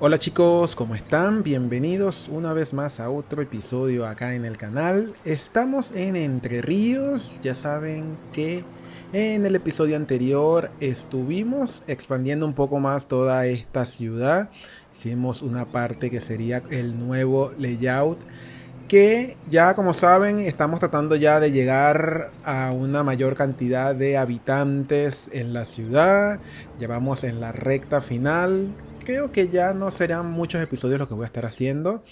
Hola chicos, ¿cómo están? Bienvenidos una vez más a otro episodio acá en el canal. Estamos en Entre Ríos, ya saben que en el episodio anterior estuvimos expandiendo un poco más toda esta ciudad. Hicimos una parte que sería el nuevo layout, que ya como saben estamos tratando ya de llegar a una mayor cantidad de habitantes en la ciudad. Ya vamos en la recta final. Creo que ya no serán muchos episodios lo que voy a estar haciendo,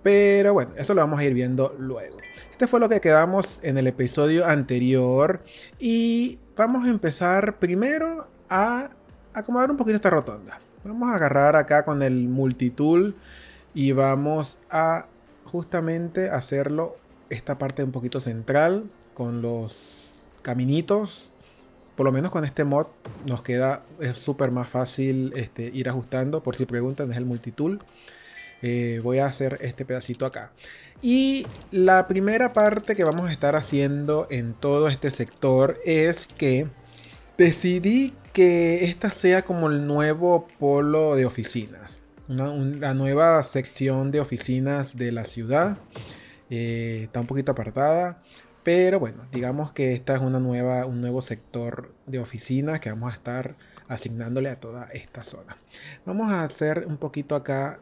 pero bueno, eso lo vamos a ir viendo luego. Este fue lo que quedamos en el episodio anterior y vamos a empezar primero a acomodar un poquito esta rotonda. Vamos a agarrar acá con el multitool y vamos a justamente hacerlo esta parte un poquito central con los caminitos. Por lo menos con este mod nos queda, es súper más fácil ir ajustando. Por si preguntan, es el multitool. Voy a hacer este pedacito acá. Y la primera parte que vamos a estar haciendo en todo este sector es que decidí que esta sea como el nuevo polo de oficinas. La nueva sección de oficinas de la ciudad. Está un poquito apartada. Pero bueno, digamos que esta es un nuevo sector de oficinas que vamos a estar asignándole a toda esta zona. Vamos a hacer un poquito acá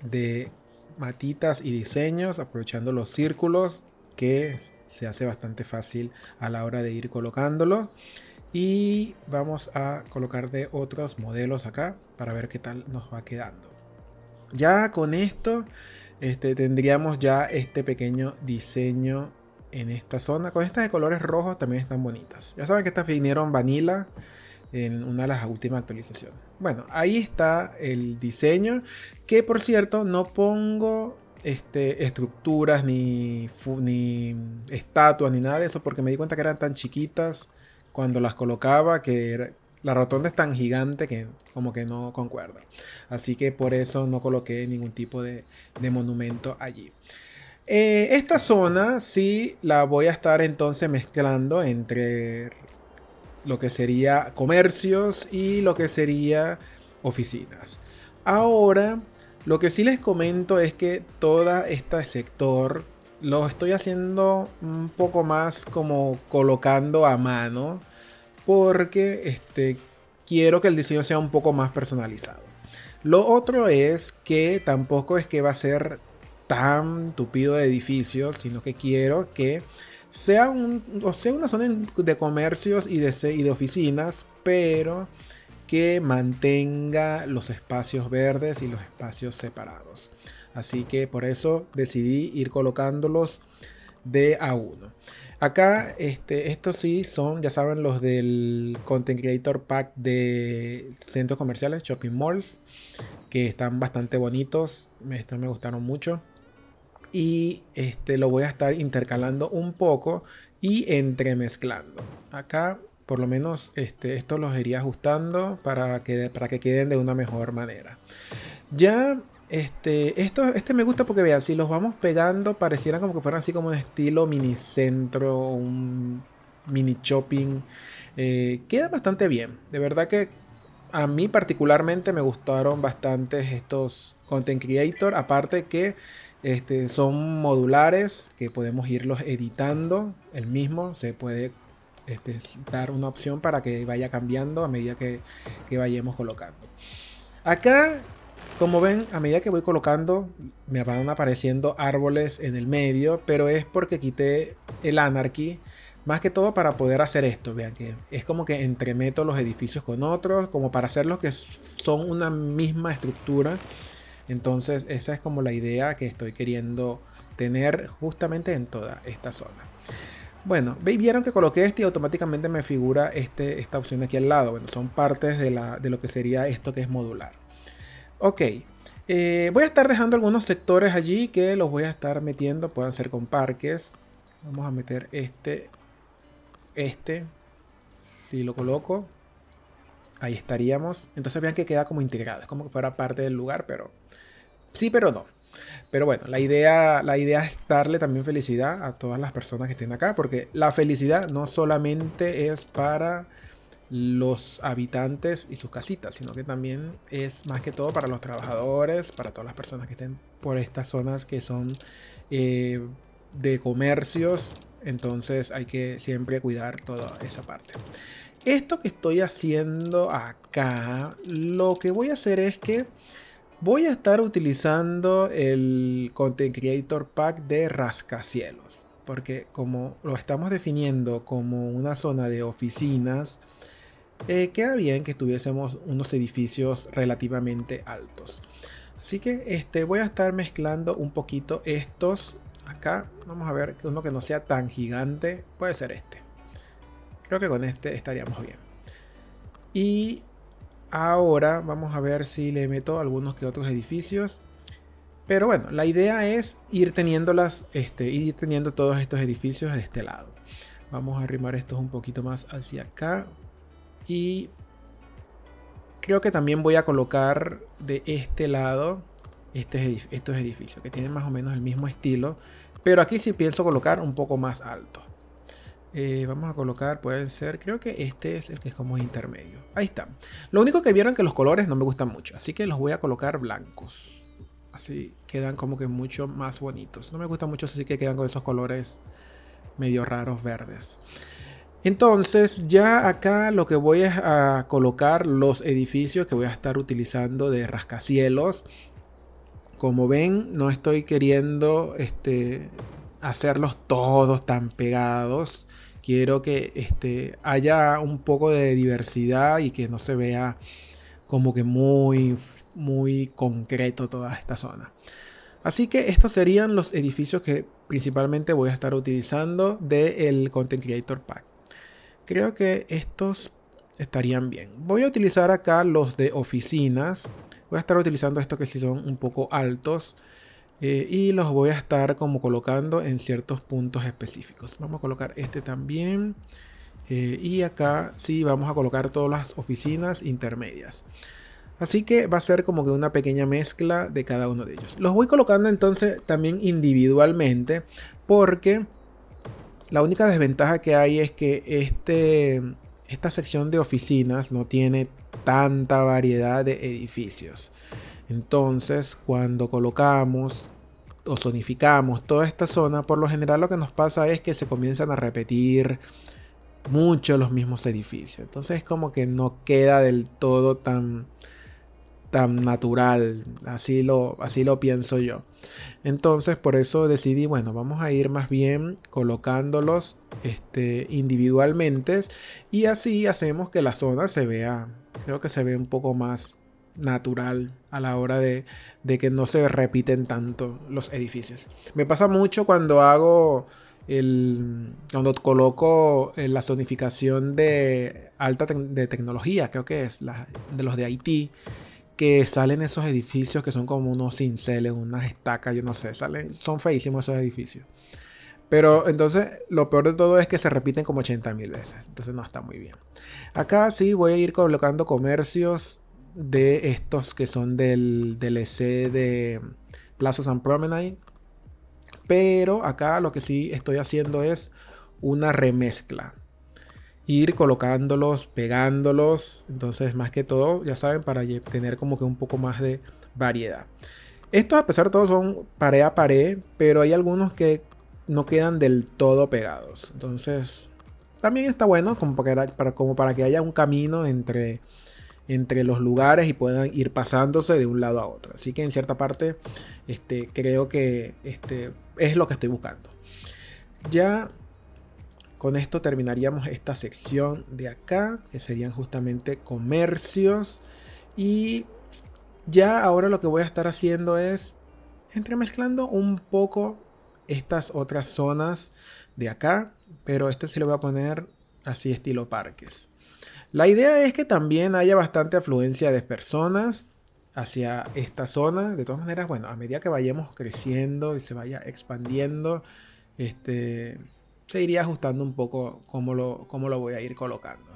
de matitas y diseños, aprovechando los círculos, que se hace bastante fácil a la hora de ir colocándolo. Y vamos a colocar de otros modelos acá para ver qué tal nos va quedando. Ya con esto tendríamos ya este pequeño diseño en esta zona. Con estas de colores rojos también están bonitas. Ya saben que estas vinieron vanilla en una de las últimas actualizaciones. Bueno, ahí está el diseño, que por cierto no pongo estructuras ni estatuas ni nada de eso, porque me di cuenta que eran tan chiquitas cuando las colocaba la rotonda es tan gigante que como que no concuerda. Así que por eso no coloqué ningún tipo de monumento allí. Esta zona sí la voy a estar entonces mezclando entre lo que sería comercios y lo que sería oficinas. Ahora, lo que sí les comento es que todo este sector lo estoy haciendo un poco más como colocando a mano, porque quiero que el diseño sea un poco más personalizado. Lo otro es que tampoco es que va a ser tan tupido de edificios, sino que quiero que sea una zona de comercios y de oficinas, pero que mantenga los espacios verdes y los espacios separados. Así que por eso decidí ir colocándolos de a uno. Acá, estos sí son, ya saben, los del Content Creator Pack de centros comerciales, shopping malls, que están bastante bonitos. Estos me gustaron mucho. Y lo voy a estar intercalando un poco y entremezclando. Acá, por lo menos, esto los iría ajustando para que queden de una mejor manera. Ya, este me gusta porque vean, si los vamos pegando, parecieran como que fueran así como un estilo mini centro, un mini shopping. Queda bastante bien. De verdad que a mí particularmente me gustaron bastante estos content creator. Aparte que son modulares, que podemos irlos editando. El mismo se puede dar una opción para que vaya cambiando a medida que vayamos colocando. Acá, como ven, a medida que voy colocando, me van apareciendo árboles en el medio, pero es porque quité el Anarchy, más que todo para poder hacer esto. Vean que es como que entremeto los edificios con otros, como para hacerlos que son una misma estructura. Entonces, esa es como la idea que estoy queriendo tener justamente en toda esta zona. Bueno, vieron que coloqué y automáticamente me figura esta opción aquí al lado. Bueno, son partes de lo que sería esto que es modular. Ok, voy a estar dejando algunos sectores allí que los voy a estar metiendo. Puedan ser con parques. Vamos a meter si lo coloco, ahí estaríamos. Entonces vean que queda como integrado. Es como que fuera parte del lugar, pero sí, pero no. Pero bueno, la idea es darle también felicidad a todas las personas que estén acá, porque la felicidad no solamente es para los habitantes y sus casitas, sino que también es más que todo para los trabajadores, para todas las personas que estén por estas zonas que son eh, de comercios. Entonces hay que siempre cuidar toda esa parte. Esto que estoy haciendo acá, lo que voy a hacer es que voy a estar utilizando el Content Creator Pack de rascacielos. Porque como lo estamos definiendo como una zona de oficinas, queda bien que tuviésemos unos edificios relativamente altos. Así que voy a estar mezclando un poquito estos. Acá vamos a ver que uno que no sea tan gigante puede ser este. Creo que con este estaríamos bien. Y ahora vamos a ver si le meto algunos que otros edificios. Pero bueno, la idea es ir ir teniendo todos estos edificios de este lado. Vamos a arrimar estos un poquito más hacia acá. Y creo que también voy a colocar de este lado estos edificios que tienen más o menos el mismo estilo. Pero aquí sí pienso colocar un poco más alto. Vamos a colocar, pueden ser, creo que este es el que es como intermedio. Ahí está. Lo único que vieron que los colores no me gustan mucho, así que los voy a colocar blancos. Así quedan como que mucho más bonitos. No me gusta mucho, así que quedan con esos colores medio raros verdes. Entonces ya acá lo que voy es a colocar los edificios que voy a estar utilizando de rascacielos. Como ven, no estoy queriendo hacerlos todos tan pegados. Quiero que haya un poco de diversidad y que no se vea como que muy concreto toda esta zona. Así que estos serían los edificios que principalmente voy a estar utilizando del Content Creator Pack. Creo que estos estarían bien. Voy a utilizar acá los de oficinas. Voy a estar utilizando estos que sí son un poco altos. Y los voy a estar como colocando en ciertos puntos específicos. Vamos a colocar este también. Y acá sí vamos a colocar todas las oficinas intermedias. Así que va a ser como que una pequeña mezcla de cada uno de ellos. Los voy colocando entonces también individualmente, porque la única desventaja que hay es que esta sección de oficinas no tiene tanta variedad de edificios. Entonces, cuando colocamos o zonificamos toda esta zona, por lo general lo que nos pasa es que se comienzan a repetir mucho los mismos edificios. Entonces, como que no queda del todo tan natural. Así lo pienso yo. Entonces, por eso decidí, bueno, vamos a ir más bien colocándolos individualmente. Y así hacemos que la zona se vea, creo que se ve un poco más natural a la hora de que no se repiten tanto los edificios. Me pasa mucho cuando hago cuando coloco la zonificación de de tecnología, creo que es de los de IT, que salen esos edificios que son como unos cinceles, unas estacas, yo no sé, son feísimos esos edificios. Pero entonces lo peor de todo es que se repiten como 80.000 veces. Entonces no está muy bien. Acá sí voy a ir colocando comercios de estos que son del DLC de Plazas and Promenade. Pero acá lo que sí estoy haciendo es una remezcla. Ir colocándolos, pegándolos. Entonces, más que todo, ya saben, para tener como que un poco más de variedad. Estos, a pesar de todo, son pared a pared, pero hay algunos que no quedan del todo pegados. Entonces, también está bueno como para que haya un camino entre los lugares y puedan ir pasándose de un lado a otro. Así que en cierta parte, creo que es lo que estoy buscando. Ya con esto terminaríamos esta sección de acá, que serían justamente comercios. Y ya ahora lo que voy a estar haciendo es entremezclando un poco estas otras zonas de acá, pero sí le voy a poner así estilo parques. La idea es que también haya bastante afluencia de personas hacia esta zona. De todas maneras, bueno, a medida que vayamos creciendo y se vaya expandiendo, se iría ajustando un poco cómo lo voy a ir colocando.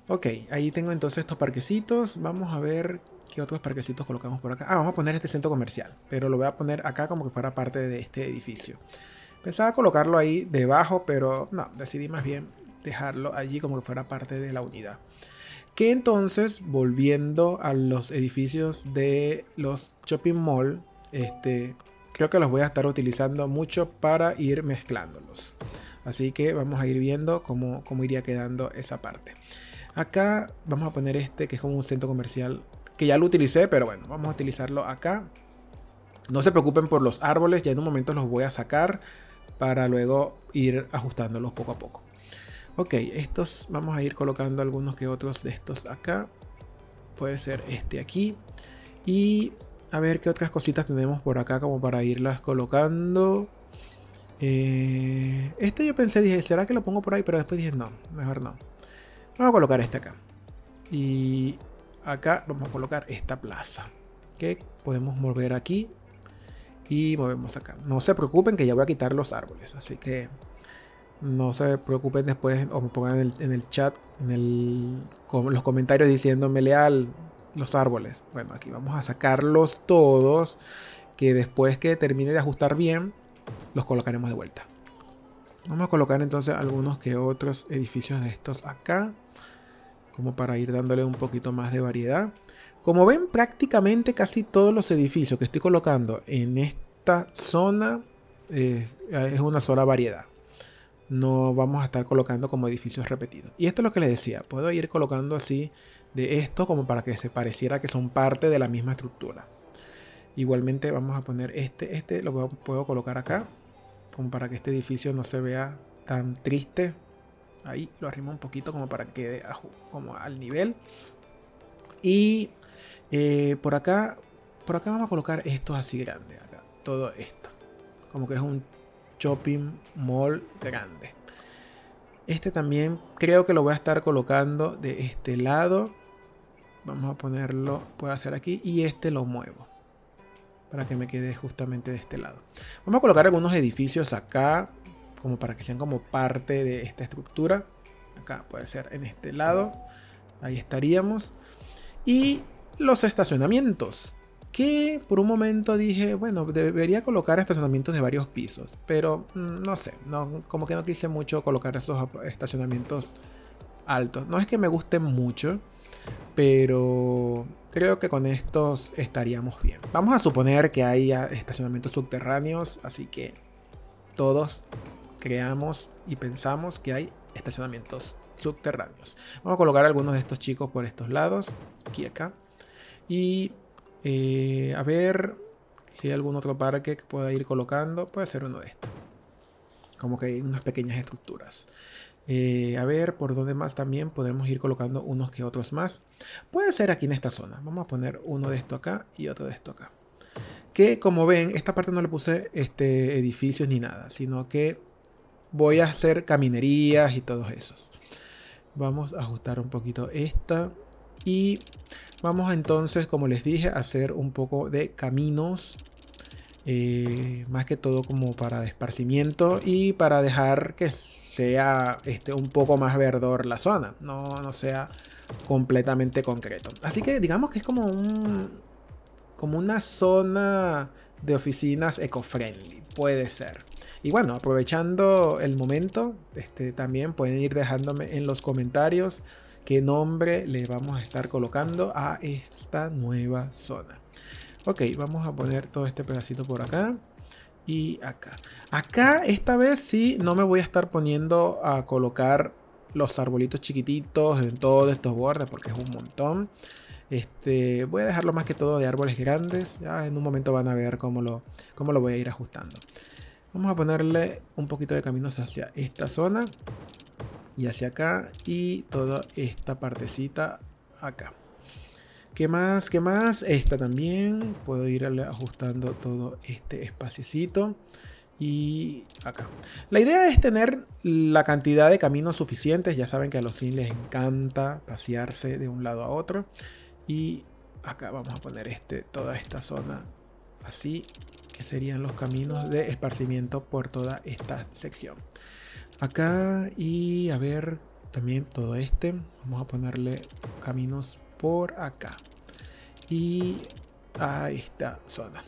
Ok, ahí tengo entonces estos parquecitos. Vamos a ver qué otros parquecitos colocamos por acá. Vamos a poner este centro comercial, pero lo voy a poner acá como que fuera parte de este edificio. Pensaba colocarlo ahí debajo, pero no, decidí más bien dejarlo allí como que fuera parte de la unidad. Que entonces, volviendo a los edificios de los shopping mall, creo que los voy a estar utilizando mucho para ir mezclándolos. Así que vamos a ir viendo cómo iría quedando esa parte. Acá vamos a poner que es como un centro comercial que ya lo utilicé, pero bueno, vamos a utilizarlo acá. No se preocupen por los árboles, ya en un momento los voy a sacar para luego ir ajustándolos poco a poco. Ok, estos vamos a ir colocando algunos que otros de estos acá. Puede ser este aquí. Y a ver qué otras cositas tenemos por acá como para irlas colocando. Yo pensé, dije, ¿será que lo pongo por ahí? Pero después dije, no, mejor no. Vamos a colocar este acá. Y acá vamos a colocar esta plaza. Que podemos mover aquí. Y movemos acá. No se preocupen que ya voy a quitar los árboles. Así que no se preocupen después o me pongan en el chat, los comentarios diciéndome leal los árboles. Bueno, aquí vamos a sacarlos todos. Que después que termine de ajustar bien, los colocaremos de vuelta. Vamos a colocar entonces algunos que otros edificios de estos acá. Como para ir dándole un poquito más de variedad. Como ven, prácticamente casi todos los edificios que estoy colocando en esta zona es una sola variedad. No vamos a estar colocando como edificios repetidos. Y esto es lo que les decía. Puedo ir colocando así de esto como para que se pareciera que son parte de la misma estructura. Igualmente vamos a poner lo puedo colocar acá. Como para que este edificio no se vea tan triste. Ahí lo arrimo un poquito como para que quede como al nivel. Y por acá vamos a colocar estos así grandes. Acá, todo esto. Como que es un shopping mall grande. También creo que lo voy a estar colocando de este lado. Vamos a ponerlo, puedo hacer aquí. Y lo muevo. Para que me quede justamente de este lado. Vamos a colocar algunos edificios acá. Como para que sean como parte de esta estructura. Acá puede ser en este lado. Ahí estaríamos. Y los estacionamientos. Que por un momento dije, bueno, debería colocar estacionamientos de varios pisos. Pero no sé, como que no quise mucho colocar esos estacionamientos altos. No es que me gusten mucho, pero creo que con estos estaríamos bien. Vamos a suponer que hay estacionamientos subterráneos, así que todos creamos y pensamos que hay estacionamientos subterráneos. Vamos a colocar algunos de estos chicos por estos lados, aquí acá. Y a ver si hay algún otro parque que pueda ir colocando. Puede ser uno de estos. Como que hay unas pequeñas estructuras. A ver por dónde más también podemos ir colocando unos que otros más. Puede ser aquí en esta zona. Vamos a poner uno de esto acá y otro de esto acá. Que como ven, esta parte no le puse edificios ni nada, sino que voy a hacer caminerías y todos esos. Vamos a ajustar un poquito esta. Y vamos entonces, como les dije, a hacer un poco de caminos. Más que todo como para esparcimiento y para dejar que sea un poco más verdor la zona. No sea completamente concreto. Así que digamos que es como una zona de oficinas eco-friendly. Puede ser. Y bueno, aprovechando el momento, también pueden ir dejándome en los comentarios qué nombre le vamos a estar colocando a esta nueva zona. Ok, vamos a poner todo este pedacito por acá y acá. Acá esta vez sí no me voy a estar poniendo a colocar los arbolitos chiquititos en todos estos bordes porque es un montón. Voy a dejarlo más que todo de árboles grandes. Ya en un momento van a ver cómo lo voy a ir ajustando. Vamos a ponerle un poquito de caminos hacia esta zona y hacia acá y toda esta partecita acá. ¿Qué más? ¿Qué más? Esta también. Puedo ir ajustando todo este espaciecito. Y acá. La idea es tener la cantidad de caminos suficientes. Ya saben que a los Sims les encanta pasearse de un lado a otro. Y acá vamos a poner toda esta zona así. Que serían los caminos de esparcimiento por toda esta sección. Acá y a ver también todo vamos a ponerle caminos por acá y a esta zona.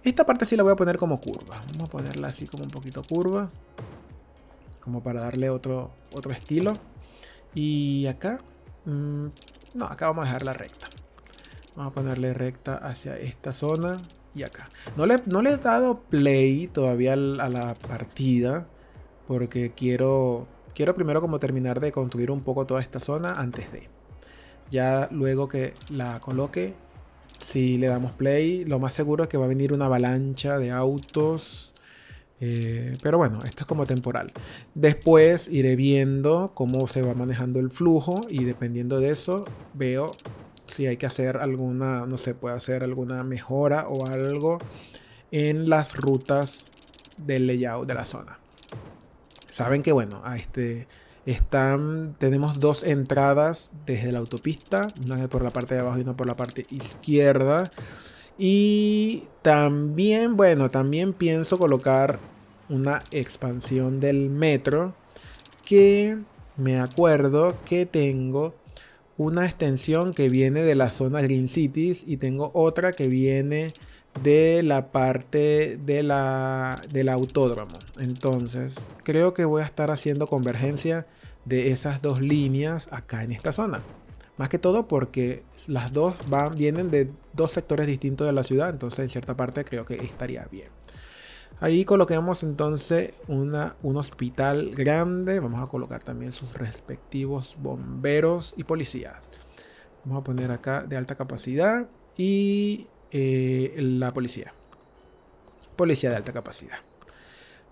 Esta parte sí la voy a poner como curva. Vamos a ponerla así como un poquito curva, como para darle otro estilo. Y acá, no, acá vamos a dejarla recta. Vamos a ponerle recta hacia esta zona y acá. No le he dado play todavía a la partida porque quiero primero como terminar de construir un poco toda esta zona antes de. Ya luego que la coloque, si le damos play, lo más seguro es que va a venir una avalancha de autos. Pero bueno, esto es como temporal. Después iré viendo cómo se va manejando el flujo y dependiendo de eso veo si hay que hacer alguna, no sé, puede hacer alguna mejora o algo en las rutas del layout de la zona. Saben que bueno, tenemos dos entradas desde la autopista, una por la parte de abajo y una por la parte izquierda. Y también, bueno, también pienso colocar una expansión del metro, que me acuerdo que tengo una extensión que viene de la zona Green Cities y tengo otra que viene de la parte del autódromo. Entonces creo que voy a estar haciendo convergencia de esas dos líneas acá en esta zona. Más que todo porque las dos vienen de dos sectores distintos de la ciudad, entonces en cierta parte creo que estaría bien. Ahí coloquemos entonces un hospital grande. Vamos a colocar también sus respectivos bomberos y policías. Vamos a poner acá de alta capacidad y la policía. Policía de alta capacidad.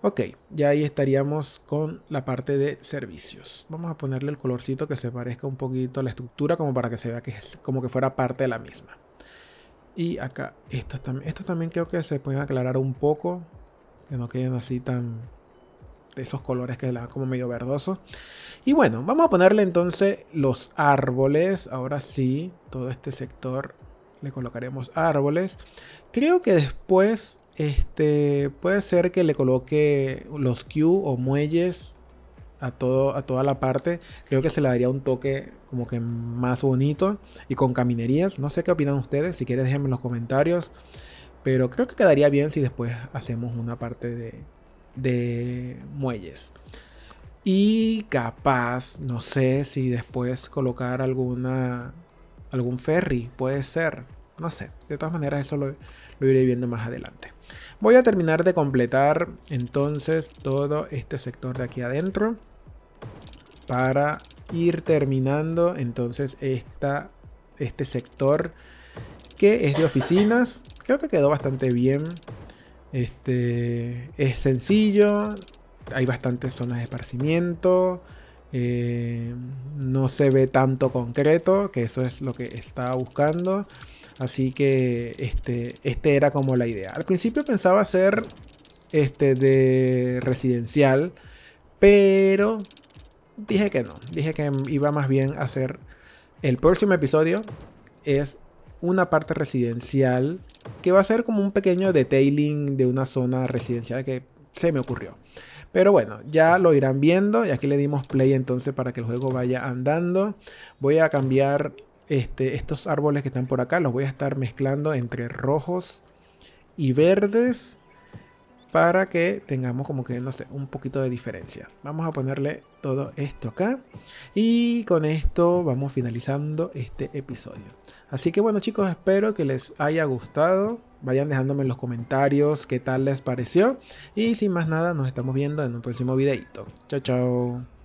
Ok, ya ahí estaríamos con la parte de servicios. Vamos a ponerle el colorcito que se parezca un poquito a la estructura, como para que se vea que es como que fuera parte de la misma. Y acá, estos también creo que se pueden aclarar un poco, que no queden así tan de esos colores que le dan como medio verdoso. Y bueno, vamos a ponerle entonces los árboles. Ahora sí, todo este sector le colocaremos árboles. Creo que después puede ser que le coloque los Q o muelles a toda la parte. Creo que se le daría un toque como que más bonito y con caminerías. No sé qué opinan ustedes, si quieren déjenme en los comentarios, pero creo que quedaría bien si después hacemos una parte de muelles. Y capaz, no sé si después colocar algún ferry, puede ser, no sé, de todas maneras eso lo iré viendo más adelante. Voy a terminar de completar entonces todo este sector de aquí adentro para ir terminando entonces este sector que es de oficinas. Creo que quedó bastante bien. Es sencillo, hay bastantes zonas de esparcimiento, no se ve tanto concreto, que eso es lo que estaba buscando. Así que este era como la idea. Al principio pensaba hacer de residencial, pero dije que no. Dije que iba más bien a hacer el próximo episodio. Es una parte residencial que va a ser como un pequeño detailing de una zona residencial que se me ocurrió. Pero bueno, ya lo irán viendo y aquí le dimos play entonces para que el juego vaya andando. Voy a cambiar estos árboles que están por acá, los voy a estar mezclando entre rojos y verdes para que tengamos como que, no sé, un poquito de diferencia. Vamos a ponerle todo esto acá y con esto vamos finalizando este episodio. Así que bueno chicos, espero que les haya gustado. Vayan dejándome en los comentarios qué tal les pareció. Y sin más nada, nos estamos viendo en un próximo videito. Chao, chao.